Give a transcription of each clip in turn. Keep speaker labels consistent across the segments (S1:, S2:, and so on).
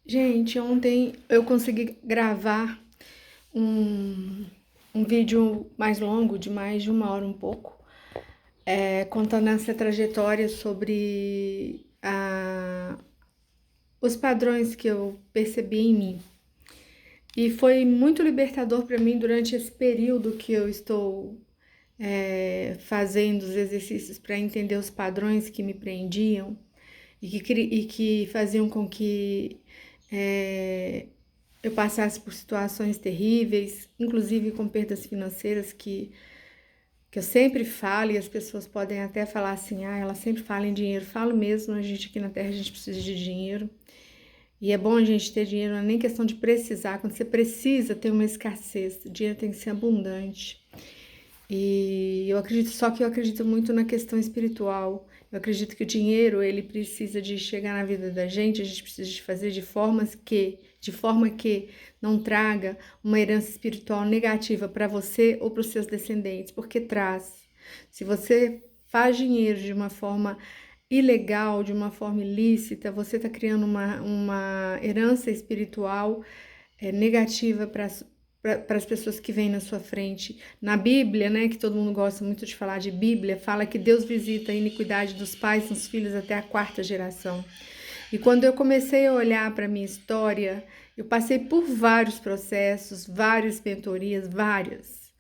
S1: Gente, ontem eu consegui gravar um, um vídeo mais longo, de mais de 1 hora um pouco, contando essa trajetória sobre os padrões que eu percebi em mim. E foi muito libertador para mim durante esse período que eu estou fazendo os exercícios para entender os padrões que me prendiam e que faziam com que eu passasse por situações terríveis, inclusive com perdas financeiras que eu sempre falo, e as pessoas podem até falar assim, ela sempre fala em dinheiro. Falo mesmo, a gente aqui na Terra, a gente precisa de dinheiro. E é bom a gente ter dinheiro, não é nem questão de precisar. Quando você precisa, tem uma escassez. O dinheiro tem que ser abundante. E eu acredito muito na questão espiritual. Eu acredito que o dinheiro, ele precisa de chegar na vida da gente, a gente precisa de fazer de forma que não traga uma herança espiritual negativa para você ou para os seus descendentes, porque traz. Se você faz dinheiro de uma forma ilegal, de uma forma ilícita, você está criando uma herança espiritual negativa para as pessoas que vêm na sua frente. Na Bíblia, né, que todo mundo gosta muito de falar de Bíblia, fala que Deus visita a iniquidade dos pais nos filhos até a 4ª geração. E quando eu comecei a olhar para a minha história, eu passei por vários processos, várias mentorias, várias.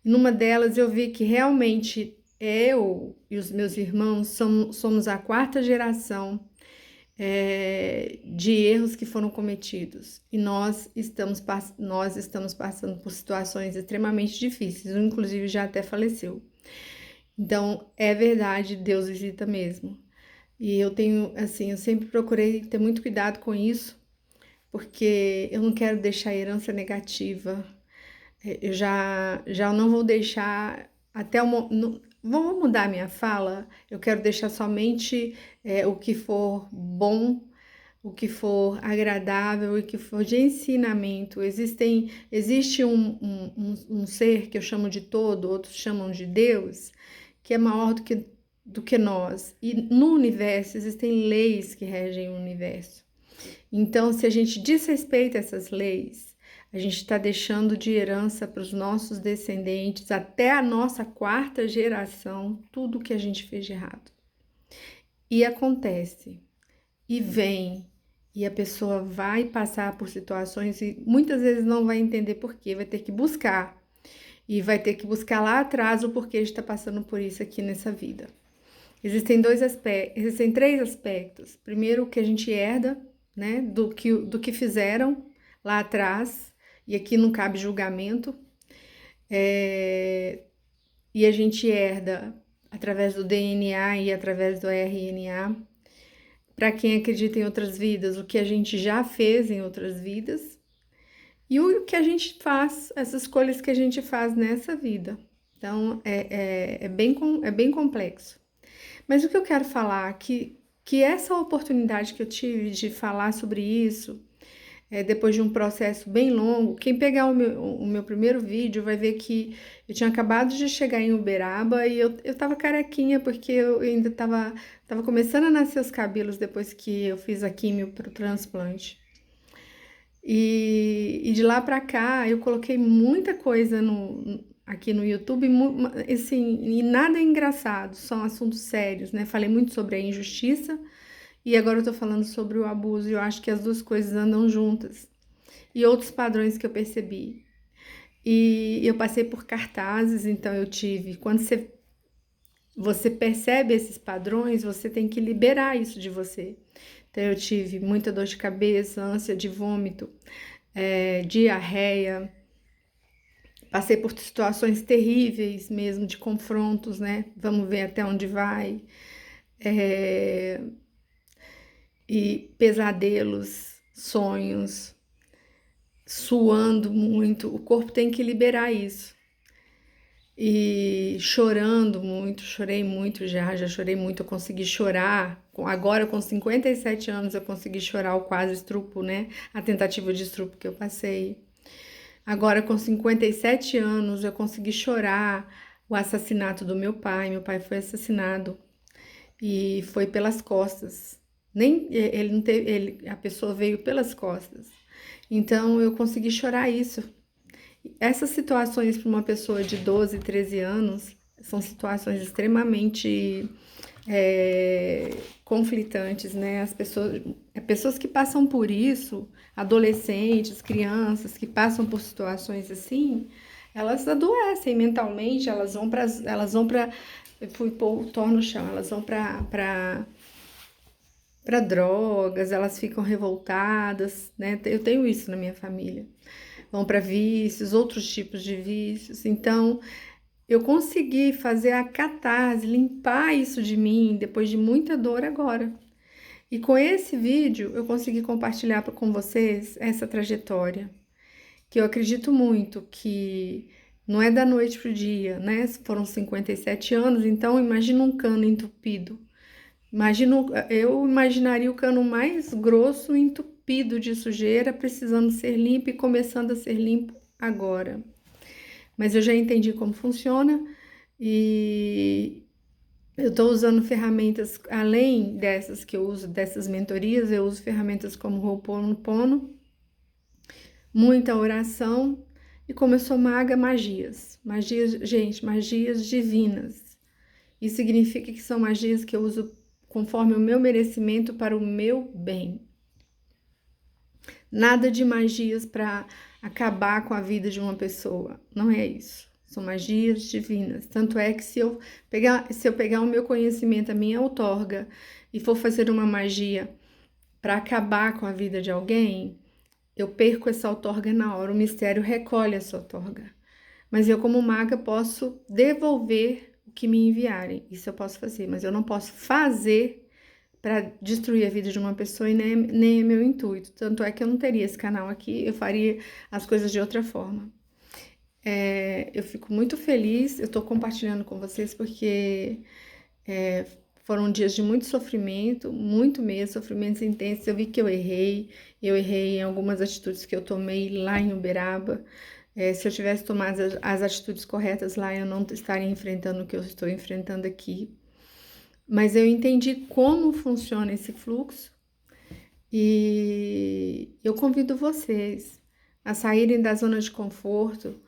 S1: E numa delas eu vi que realmente eu e os meus irmãos somos a 4ª geração de erros que foram cometidos. E nós estamos passando por situações extremamente difíceis, um inclusive já até faleceu. Então, é verdade, Deus visita mesmo. E eu tenho, assim, eu sempre procurei ter muito cuidado com isso, porque eu não quero deixar herança negativa. Eu já não vou deixar até vou mudar minha fala. Eu quero deixar somente o que for bom, o que for agradável e que for de ensinamento. Existe um ser que eu chamo de todo, outros chamam de Deus, que é maior do que nós. E no universo existem leis que regem o universo. Então, se a gente desrespeita essas leis, a gente está deixando de herança para os nossos descendentes, até a nossa 4ª geração, tudo que a gente fez de errado. E acontece, e vem, e a pessoa vai passar por situações e muitas vezes não vai entender por quê, vai ter que buscar. E vai ter que buscar lá atrás o porquê de estar passando por isso aqui nessa vida. Existem 3 aspectos. Primeiro, o que a gente herda, né, do que fizeram lá atrás, e aqui não cabe julgamento, e a gente herda através do DNA e através do RNA. Para quem acredita em outras vidas, o que a gente já fez em outras vidas, e o que a gente faz, essas escolhas que a gente faz nessa vida. Então, é bem complexo. Mas o que eu quero falar, que essa oportunidade que eu tive de falar sobre isso, depois de um processo bem longo, quem pegar o meu primeiro vídeo vai ver que eu tinha acabado de chegar em Uberaba e eu tava carequinha, porque eu ainda tava começando a nascer os cabelos depois que eu fiz a químio pro transplante. E de lá pra cá eu coloquei muita coisa aqui no YouTube, assim, e nada é engraçado, são assuntos sérios, né? Falei muito sobre a injustiça e agora eu tô falando sobre o abuso, e eu acho que as duas coisas andam juntas. E outros padrões que eu percebi. E eu passei por cartazes, então eu tive. Quando você percebe esses padrões, você tem que liberar isso de você. Então eu tive muita dor de cabeça, ânsia de vômito, diarreia. Passei por situações terríveis mesmo, de confrontos, né? Vamos ver até onde vai. É, e pesadelos, sonhos, suando muito. O corpo tem que liberar isso. E chorando muito, chorei muito já chorei muito. Eu consegui chorar. Agora, com 57 anos, eu consegui chorar o quase estupro, né? A tentativa de estupro que eu passei. Agora, com 57 anos, eu consegui chorar o assassinato do meu pai. Meu pai foi assassinado e foi pelas costas. Nem ele não teve, a pessoa veio pelas costas. Então eu consegui chorar isso. Essas situações para uma pessoa de 12, 13 anos são situações extremamente conflitantes, né? Pessoas que passam por isso, adolescentes, crianças que passam por situações assim, elas adoecem mentalmente, elas vão para eu fui pôr o Thor no chão, elas vão para drogas, elas ficam revoltadas, né? Eu tenho isso na minha família. Vão para vícios, outros tipos de vícios. Então, eu consegui fazer a catarse, limpar isso de mim depois de muita dor agora. E com esse vídeo, eu consegui compartilhar com vocês essa trajetória, que eu acredito muito que não é da noite pro dia, né? Foram 57 anos, então imagina um cano entupido. Eu imaginaria o cano mais grosso, entupido de sujeira, precisando ser limpo e começando a ser limpo agora. Mas eu já entendi como funciona e eu estou usando ferramentas, além dessas que eu uso, dessas mentorias, eu uso ferramentas como Ho'oponopono, muita oração e como eu sou maga, magias. Magias, gente, magias divinas. Isso significa que são magias que eu uso conforme o meu merecimento para o meu bem. Nada de magias para acabar com a vida de uma pessoa. Não é isso. São magias divinas. Tanto é que se eu pegar o meu conhecimento, a minha outorga, e for fazer uma magia para acabar com a vida de alguém, eu perco essa outorga na hora. O mistério recolhe essa outorga. Mas eu, como maga, posso devolver o que me enviarem. Isso eu posso fazer, mas eu não posso fazer para destruir a vida de uma pessoa e nem é meu intuito. Tanto é que eu não teria esse canal aqui, eu faria as coisas de outra forma. Eu fico muito feliz, eu tô compartilhando com vocês porque foram dias de muito sofrimento, muito mesmo, sofrimentos intensos. Eu vi que eu errei em algumas atitudes que eu tomei lá em Uberaba. Se eu tivesse tomado as atitudes corretas lá, eu não estaria enfrentando o que eu estou enfrentando aqui. Mas eu entendi como funciona esse fluxo e eu convido vocês a saírem da zona de conforto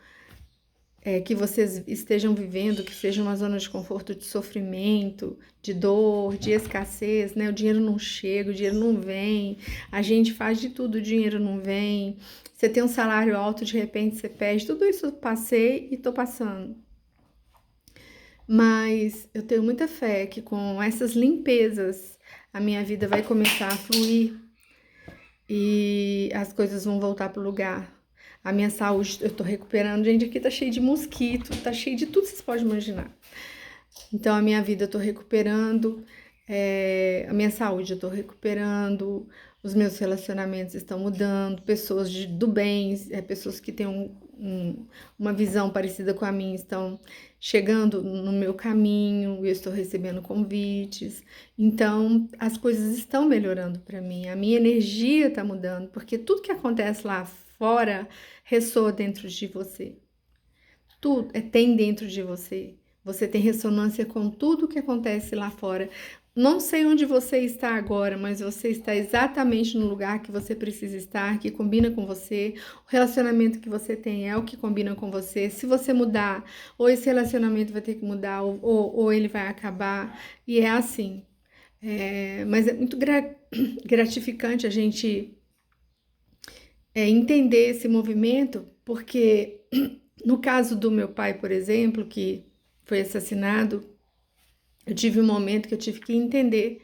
S1: que vocês estejam vivendo, que seja uma zona de conforto de sofrimento, de dor, de escassez, né? O dinheiro não chega, o dinheiro não vem, a gente faz de tudo, o dinheiro não vem. Você tem um salário alto, de repente você perde, tudo isso eu passei e tô passando. Mas eu tenho muita fé que com essas limpezas a minha vida vai começar a fluir e as coisas vão voltar pro lugar. A minha saúde, eu tô recuperando. Gente, aqui tá cheio de mosquito, tá cheio de tudo que vocês podem imaginar. Então, a minha vida eu tô recuperando, a minha saúde eu tô recuperando, os meus relacionamentos estão mudando, pessoas do bem, pessoas que têm uma visão parecida com a minha estão chegando no meu caminho, eu estou recebendo convites. Então, as coisas estão melhorando para mim, a minha energia está mudando, porque tudo que acontece lá fora ressoa dentro de você. Tudo tem dentro de você. Você tem ressonância com tudo que acontece lá fora. Não sei onde você está agora, mas você está exatamente no lugar que você precisa estar, que combina com você. O relacionamento que você tem é o que combina com você. Se você mudar, ou esse relacionamento vai ter que mudar, ou ele vai acabar. E é assim. Mas é muito gratificante a gente entender esse movimento, porque no caso do meu pai, por exemplo, que foi assassinado, eu tive um momento que eu tive que entender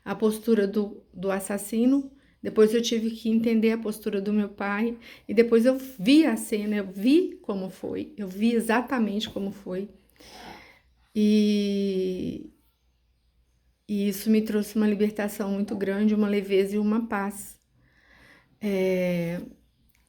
S1: a postura do assassino, depois eu tive que entender a postura do meu pai, e depois eu vi a cena, eu vi como foi, eu vi exatamente como foi. E isso me trouxe uma libertação muito grande, uma leveza e uma paz.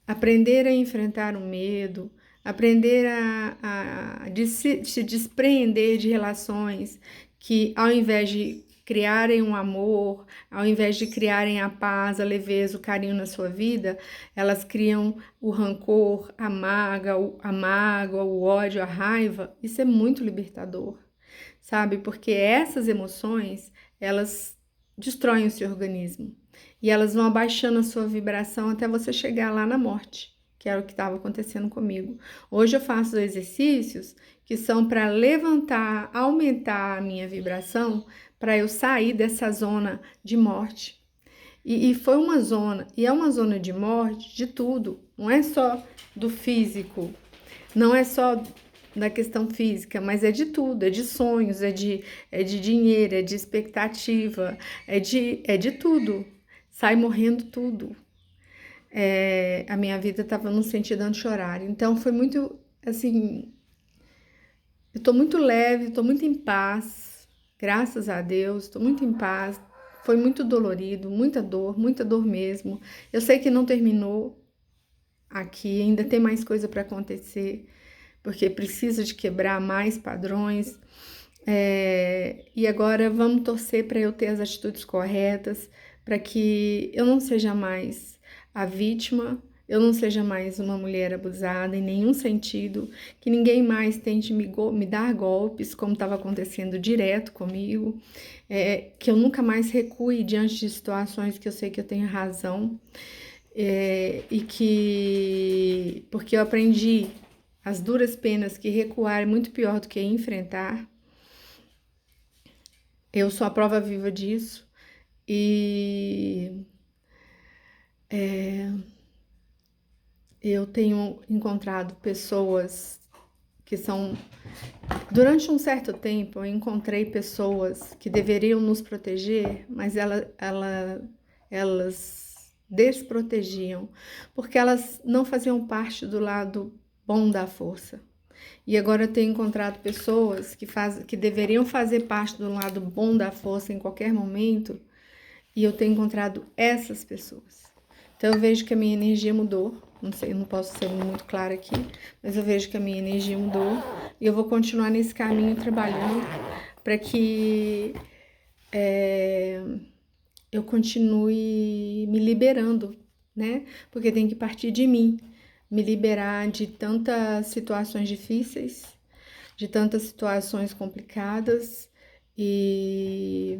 S1: Aprender a enfrentar o medo, aprender a se despreender de relações que, ao invés de criarem um amor, ao invés de criarem a paz, a leveza, o carinho na sua vida, elas criam o rancor, a mágoa, o ódio, a raiva. Isso é muito libertador, sabe? Porque essas emoções, elas destroem o seu organismo. E elas vão abaixando a sua vibração até você chegar lá na morte, que era o que estava acontecendo comigo. Hoje eu faço exercícios que são para levantar, aumentar a minha vibração, para eu sair dessa zona de morte. E foi uma zona, e é uma zona de morte de tudo, não é só do físico, não é só da questão física, mas é de tudo, é de sonhos, é de dinheiro, é de expectativa, é de tudo. Sai morrendo tudo. A minha vida estava num sentido chorar. Então foi muito, assim, eu tô muito leve, tô muito em paz, graças a Deus, tô muito em paz. Foi muito dolorido, muita dor mesmo. Eu sei que não terminou aqui, ainda tem mais coisa para acontecer, porque precisa de quebrar mais padrões. E agora vamos torcer para eu ter as atitudes corretas, para que eu não seja mais a vítima, eu não seja mais uma mulher abusada em nenhum sentido, que ninguém mais tente me dar golpes, como estava acontecendo direto comigo, que eu nunca mais recue diante de situações que eu sei que eu tenho razão, porque eu aprendi as duras penas que recuar é muito pior do que enfrentar. Eu sou a prova viva disso e eu tenho encontrado pessoas que são. Durante um certo tempo, eu encontrei pessoas que deveriam nos proteger, mas elas desprotegiam, porque elas não faziam parte do lado bom da força. E agora eu tenho encontrado pessoas que deveriam fazer parte do lado bom da força em qualquer momento, e eu tenho encontrado essas pessoas. Então eu vejo que a minha energia mudou. Não sei, eu não posso ser muito clara aqui, mas eu vejo que a minha energia mudou e eu vou continuar nesse caminho trabalhando para que eu continue me liberando, né? Porque tem que partir de mim, me liberar de tantas situações difíceis, de tantas situações complicadas e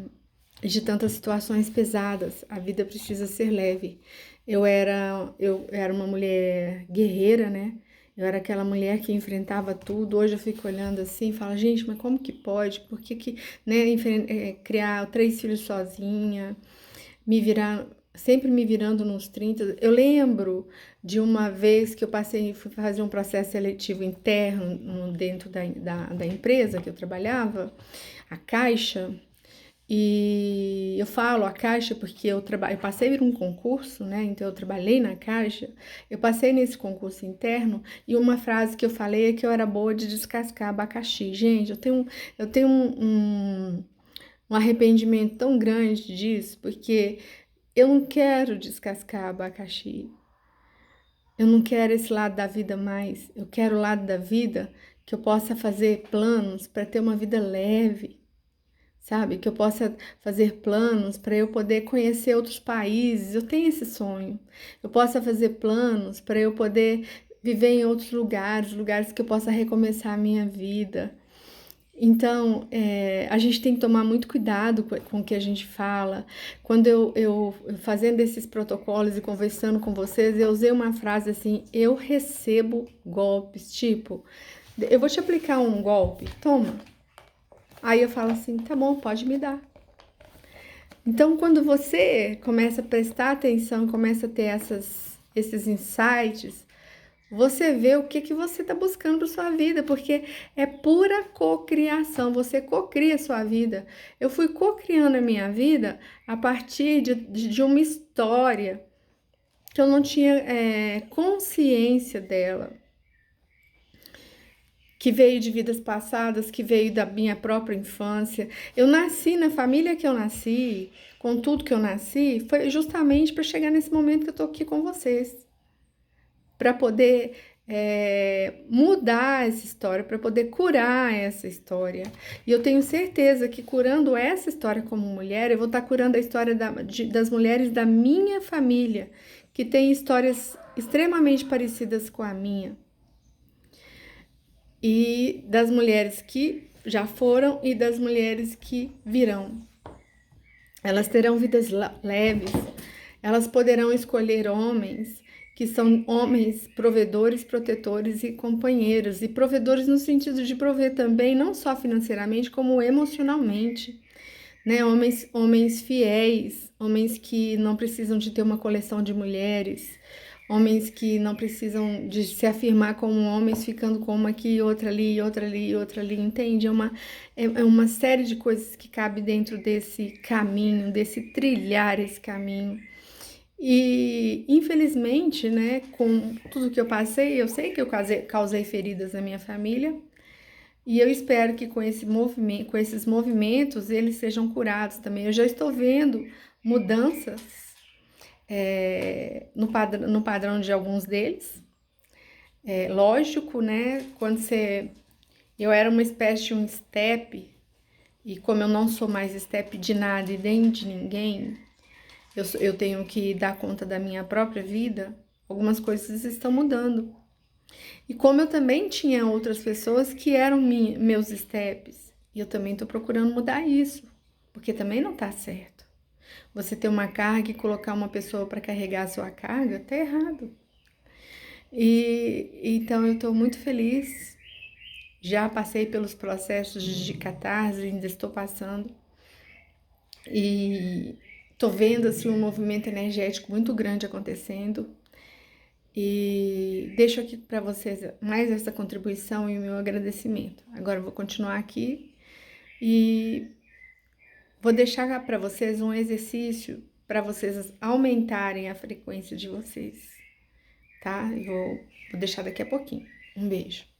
S1: de tantas situações pesadas. A vida precisa ser leve. Eu era uma mulher guerreira, né? Eu era aquela mulher que enfrentava tudo. Hoje eu fico olhando assim e falo, gente, mas como que pode? Por que, né, criar 3 filhos sozinha, sempre me virando nos 30. Eu lembro de uma vez que fui fazer um processo seletivo interno dentro da empresa que eu trabalhava, a Caixa. E eu falo a Caixa porque eu passei por um concurso, né? Então eu trabalhei na Caixa, eu passei nesse concurso interno e uma frase que eu falei é que eu era boa de descascar abacaxi. Gente, eu tenho um arrependimento tão grande disso, porque eu não quero descascar abacaxi. Eu não quero esse lado da vida mais. Eu quero o lado da vida que eu possa fazer planos para ter uma vida leve, sabe? Que eu possa fazer planos para eu poder conhecer outros países. Eu tenho esse sonho. Eu possa fazer planos para eu poder viver em outros lugares que eu possa recomeçar a minha vida. Então, a gente tem que tomar muito cuidado com o que a gente fala. Quando eu fazendo esses protocolos e conversando com vocês, eu usei uma frase assim: eu recebo golpes, tipo, eu vou te aplicar um golpe, toma. Aí eu falo assim, tá bom, pode me dar. Então, quando você começa a prestar atenção, começa a ter esses insights, você vê o que você está buscando para sua vida, porque é pura cocriação, você cocria a sua vida. Eu fui cocriando a minha vida a partir de uma história que eu não tinha consciência dela, que veio de vidas passadas, que veio da minha própria infância. Eu nasci na família que eu nasci, com tudo que eu nasci, foi justamente para chegar nesse momento que eu tô aqui com vocês, para poder mudar essa história, para poder curar essa história. E eu tenho certeza que curando essa história como mulher, eu vou estar curando a história das mulheres da minha família, que têm histórias extremamente parecidas com a minha. E das mulheres que já foram e das mulheres que virão. elas terão vidas leves, elas poderão escolher homens que são homens provedores, protetores e companheiros, e provedores no sentido de prover também, não só financeiramente, como emocionalmente, né? Homens fiéis, homens que não precisam de ter uma coleção de mulheres, homens que não precisam de se afirmar como homens, ficando com uma aqui, outra ali, outra ali, outra ali, entende? É uma série de coisas que cabe dentro desse caminho, desse trilhar esse caminho. E, infelizmente, né, com tudo que eu passei, eu sei que eu causei feridas na minha família, e eu espero que com com esses movimentos eles sejam curados também. Eu já estou vendo mudanças no padrão de alguns deles. É lógico, né? Eu era uma espécie de um step, e como eu não sou mais step de nada e nem de ninguém, eu tenho que dar conta da minha própria vida, algumas coisas estão mudando. E como eu também tinha outras pessoas que eram meus steps, e eu também estou procurando mudar isso, porque também não tá certo. Você ter uma carga e colocar uma pessoa para carregar a sua carga, tá errado. E então eu estou muito feliz. Já passei pelos processos de catarse, ainda estou passando. E tô vendo assim um movimento energético muito grande acontecendo. E deixo aqui para vocês mais essa contribuição e o meu agradecimento. Agora eu vou continuar aqui e vou deixar para vocês um exercício para vocês aumentarem a frequência de vocês, tá? Vou deixar daqui a pouquinho. Um beijo.